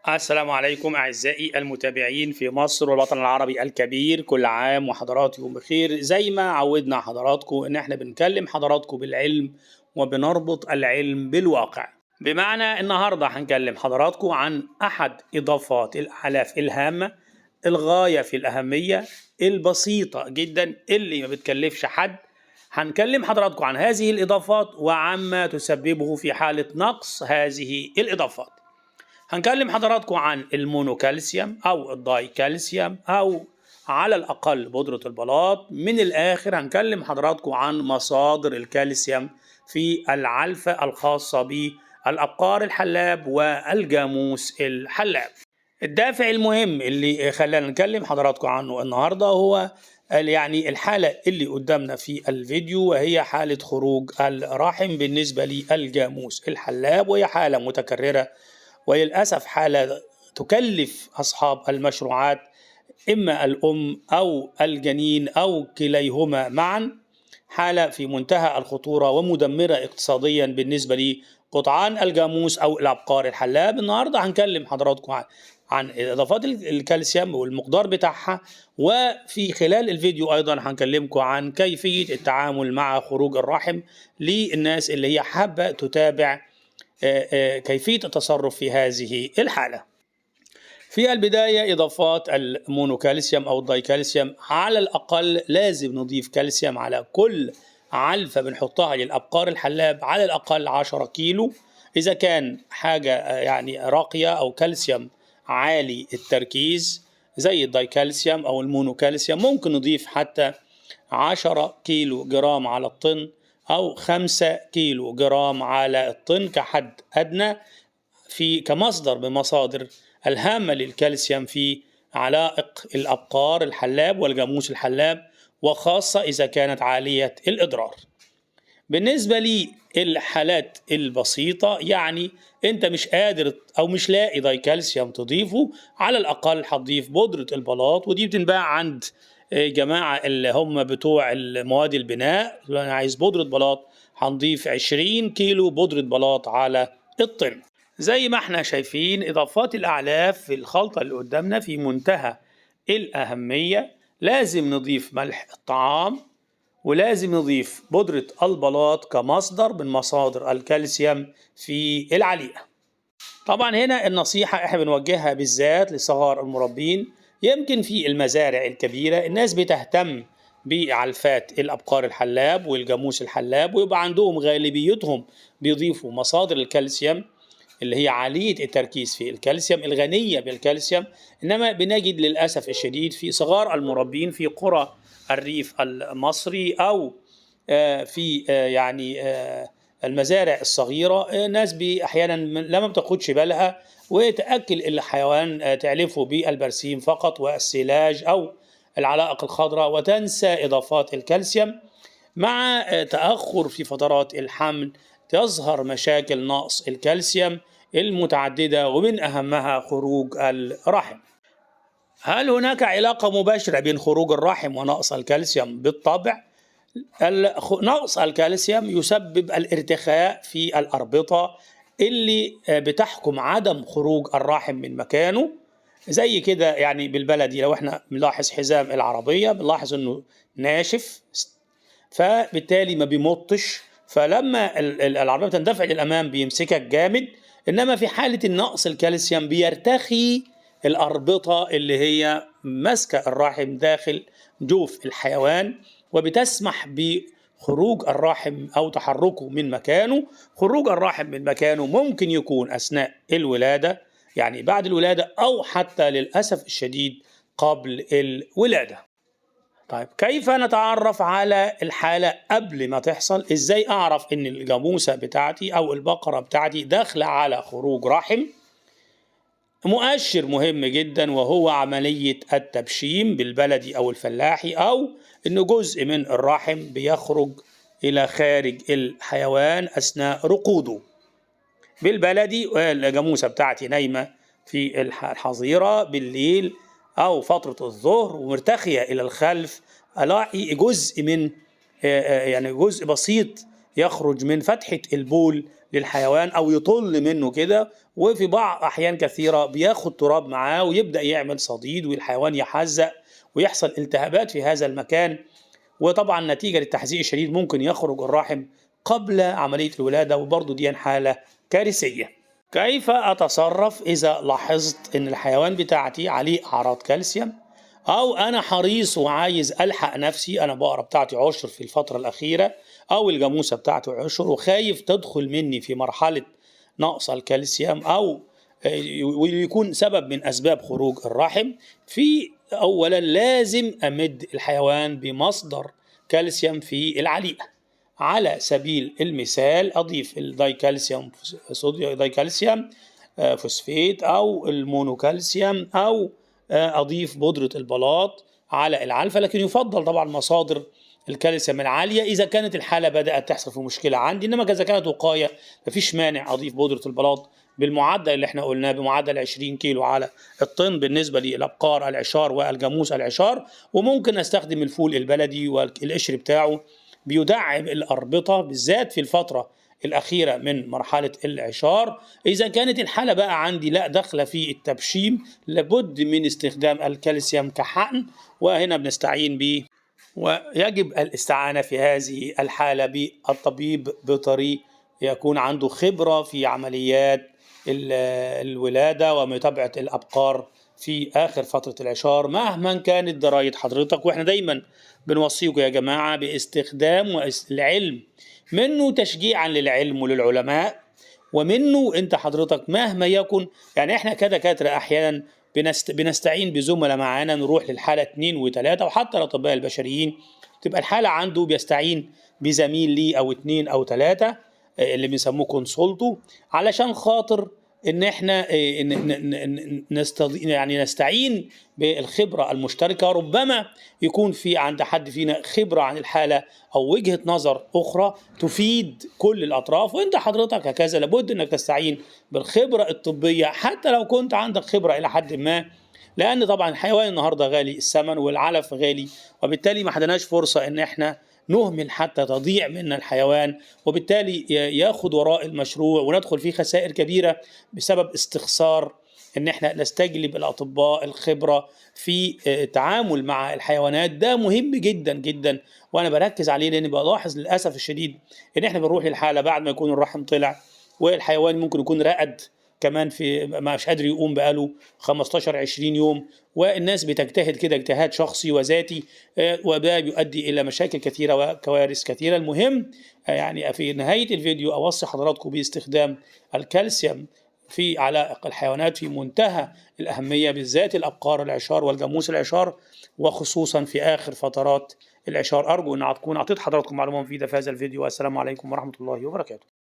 السلام عليكم أعزائي المتابعين في مصر والوطن العربي الكبير، كل عام وحضراتكم بخير. زي ما عودنا حضراتكم إن احنا بنكلم حضراتكم بالعلم وبنربط العلم بالواقع. بمعنى النهاردة هنكلم حضراتكم عن أحد إضافات الأعلاف الهامة الغاية في الأهمية البسيطة جدا اللي ما بتكلفش حد. هنكلم حضراتكم عن هذه الإضافات وعما تسببه في حالة نقص هذه الإضافات. هنكلم حضراتكم عن المونوكالسيوم أو الدايكالسيوم أو على الأقل بودرة البلاط. من الآخر هنكلم حضراتكم عن مصادر الكالسيوم في العلفة الخاصة بالأبقار الحلاب والجاموس الحلاب. الدافع المهم اللي خلانا نكلم حضراتكم عنه النهاردة هو الحالة اللي قدامنا في الفيديو، وهي حالة خروج الرحم بالنسبة للجاموس الحلاب، وهي حالة متكررة وللأسف حالة تكلف أصحاب المشروعات إما الأم أو الجنين أو كليهما معا. حالة في منتهى الخطورة ومدمرة اقتصاديا بالنسبة لقطعان الجاموس أو الأبقار الحلاب. النهاردة هنكلم حضراتكم عن إضافات الكالسيوم والمقدار بتاعها، وفي خلال الفيديو أيضا هنكلمكم عن كيفية التعامل مع خروج الرحم للناس اللي هي حابة تتابع كيفية التصرف في هذه الحالة. في البداية إضافات المونوكالسيوم أو الدايكالسيوم، على الأقل لازم نضيف كالسيوم على كل علفة بنحطها للأبقار الحلاب على الأقل 10 كيلو. إذا كان حاجة راقية أو كالسيوم عالي التركيز زي الدايكالسيوم أو المونوكالسيوم، ممكن نضيف حتى 10 كيلو جرام على الطن أو 5 كيلو جرام على الطن كحد أدنى كمصدر من مصادر الهامة للكالسيوم في علائق الأبقار الحلاب والجاموس الحلاب، وخاصة إذا كانت عالية الإضرار. بالنسبة للحالات البسيطة، أنت مش قادر أو مش لاقي دايكالسيوم تضيفه، على الأقل هتضيف بودرة البلاط، ودي بتنباع عند جماعة اللي هم بتوع المواد البناء. أنا عايز بودرة بلاط، هنضيف 20 كيلو بودرة بلاط على الطن. زي ما احنا شايفين إضافات الأعلاف في الخلطة اللي قدامنا في منتهى الأهمية. لازم نضيف ملح الطعام، ولازم نضيف بودرة البلاط كمصدر من مصادر الكالسيوم في العليقة. طبعا هنا النصيحة احنا بنوجهها بالذات لصغار المربين. يمكن في المزارع الكبيرة الناس بتهتم بعلفات الأبقار الحلاب والجاموس الحلاب، ويبقى عندهم غالبيتهم بيضيفوا مصادر الكالسيوم اللي هي عالية التركيز في الكالسيوم الغنية بالكالسيوم. إنما بنجد للأسف الشديد في صغار المربين في قرى الريف المصري أو في المزارع الصغيرة، ناس أحيانا لما بتاخدش بالها وتأكل الحيوان تعلفه بالبرسيم فقط والسلاج أو العلائق الخضراء، وتنسى إضافات الكالسيوم. مع تأخر في فترات الحمل تظهر مشاكل نقص الكالسيوم المتعددة، ومن أهمها خروج الرحم. هل هناك علاقة مباشرة بين خروج الرحم ونقص الكالسيوم؟ بالطبع. نقص الكالسيوم يسبب الارتخاء في الأربطة اللي بتحكم عدم خروج الرحم من مكانه. زي كده بالبلدي لو احنا بنلاحظ حزام العربية بنلاحظ انه ناشف، فبالتالي ما بيمطش، فلما العربية تندفع للأمام بيمسكك جامد. إنما في حالة النقص الكالسيوم بيرتخي الأربطة اللي هي ماسكة الرحم داخل جوف الحيوان، وبتسمح بخروج الرحم أو تحركه من مكانه. خروج الرحم من مكانه ممكن يكون أثناء الولادة، بعد الولادة، أو حتى للأسف الشديد قبل الولادة. طيب كيف نتعرف على الحالة قبل ما تحصل؟ إزاي أعرف إن الجاموسة بتاعتي أو البقرة بتاعتي داخلة على خروج رحم؟ مؤشر مهم جدا وهو عملية التبشيم بالبلدي أو الفلاحي، أو إن جزء من الرحم بيخرج إلى خارج الحيوان أثناء رقوده. بالبلدي الجاموسة بتاعتي نايمة في الحظيرة بالليل أو فترة الظهر ومرتخية إلى الخلف، ألاقي جزء من جزء بسيط يخرج من فتحة البول للحيوان أو يطل منه كده، وفي بعض أحيان كثيرة بياخد تراب معاه ويبدأ يعمل صديد والحيوان يحزق ويحصل التهابات في هذا المكان. وطبعا نتيجة للتحزيق الشديد ممكن يخرج الرحم قبل عملية الولادة، وبرضه دي حالة كارثية. كيف أتصرف إذا لاحظت إن الحيوان بتاعتي عليه أعراض كالسيوم، أو أنا حريص وعايز ألحق نفسي؟ أنا بقرة بتاعتي عشر في الفترة الأخيرة، أو الجاموسة بتاعتي عشر، وخايف تدخل مني في مرحلة نقص الكالسيوم أو ويكون سبب من أسباب خروج الرحم. أولا لازم أمد الحيوان بمصدر كالسيوم في العليقة. على سبيل المثال أضيف الدايكالسيوم دايكالسيوم فوسفيت أو المونوكالسيوم، أو أضيف بودرة البلاط على العلفة. لكن يفضل طبعا مصادر الكالسيوم العالية إذا كانت الحالة بدأت تحصل في مشكلة عندي، إنما إذا كانت وقاية مفيش مانع أضيف بودرة البلاط بالمعدل اللي احنا قلناه، بمعدل 20 كيلو على الطن بالنسبة للأبقار العشار والجاموس العشار. وممكن أستخدم الفول البلدي والقشر بتاعه، بيدعم الأربطة بالذات في الفترة الأخيرة من مرحلة العشار. إذا كانت الحالة بقى عندي لا داخلة في التبشيم، لابد من استخدام الكالسيوم كحقن، وهنا بنستعين به. ويجب الاستعانة في هذه الحالة بالطبيب بطريق يكون عنده خبرة في عمليات الولادة ومتابعة الأبقار في آخر فترة العشار مهما كانت دراية حضرتك. وإحنا دايما بنوصيكم يا جماعة باستخدام العلم، منه تشجيعا للعلم وللعلماء، ومنه انت حضرتك مهما يكن. يعني احنا كدكاترة احيانا بنستعين بزملاء معانا، نروح للحالة 2 و3، وحتى الأطباء البشريين تبقى الحالة عنده بيستعين بزميل ليه أو 2 أو 3 اللي بنسموه كونسولتو، علشان خاطر ان احنا نستعين بالخبرة المشتركة. ربما يكون في عند حد فينا خبرة عن الحالة أو وجهة نظر أخرى تفيد كل الأطراف، وأنت حضرتك هكذا لابد أنك تستعين بالخبرة الطبية حتى لو كنت عندك خبرة إلى حد ما، لأن طبعا الحيوان النهاردة غالي الثمن والعلف غالي، وبالتالي ما حدناش فرصة أن احنا نهمل حتى تضيع منا الحيوان، وبالتالي ياخد وراء المشروع وندخل فيه خسائر كبيرة بسبب استخسار ان احنا نستجلب الاطباء الخبرة في التعامل مع الحيوانات. ده مهم جدا جدا، وانا بركز عليه لاني بلاحظ للاسف الشديد ان احنا بنروح للحالة بعد ما يكون الرحم طلع والحيوان ممكن يكون رقد كمان، في مش قادر يقوم بقاله 15 20 يوم، والناس بتجتهد كده اجتهاد شخصي وذاتي، وده بيؤدي الى مشاكل كثيره وكوارث كثيره. المهم يعني في نهايه الفيديو اوصي حضراتكم باستخدام الكالسيوم في علائق الحيوانات في منتهى الأهمية، بالذات الأبقار العشار والجاموس العشار، وخصوصا في آخر فترات العشار. أرجو أن أكون أعطيت حضراتكم معلومة مفيدة في هذا الفيديو، والسلام عليكم ورحمة الله وبركاته.